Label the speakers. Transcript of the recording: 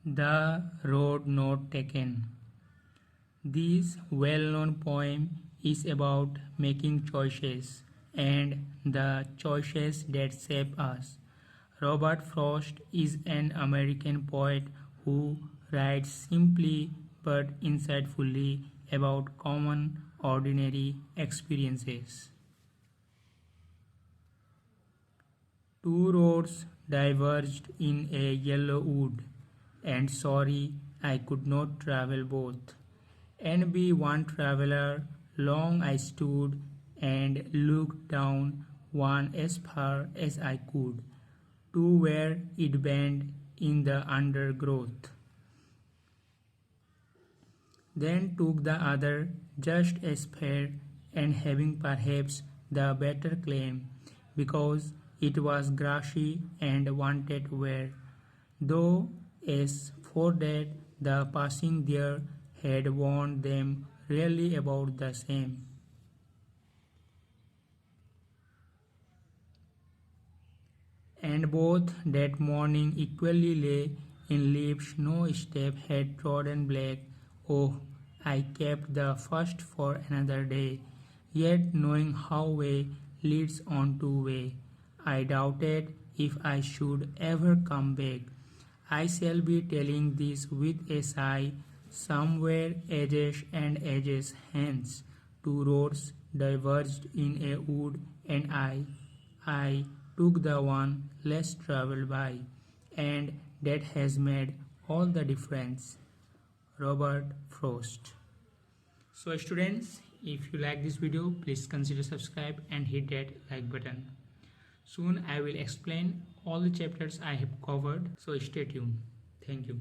Speaker 1: The Road Not Taken. This well-known poem is about making choices and the choices that shape us. Robert Frost is an American poet who writes simply but insightfully about common, ordinary experiences. Two roads diverged in a yellow wood, and sorry I could not travel both. And be one traveler, long I stood and looked down one as far as I could, to where it bent in the undergrowth. Then took the other just as fair and having perhaps the better claim, because it was grassy and wanted wear, though as for that the passing there had warned them really about the same. And both that morning equally lay in leaves no step had trodden black. Oh, I kept the first for another day, yet knowing how way leads on to way, I doubted if I should ever come back. I shall be telling this with a sigh, somewhere ages and ages hence. Two roads diverged in a wood, and I took the one less traveled by, and that has made all the difference. Robert Frost. So students, if you like this video, please consider subscribe and hit that like button. Soon I will explain all the chapters I have covered, so stay tuned. Thank you.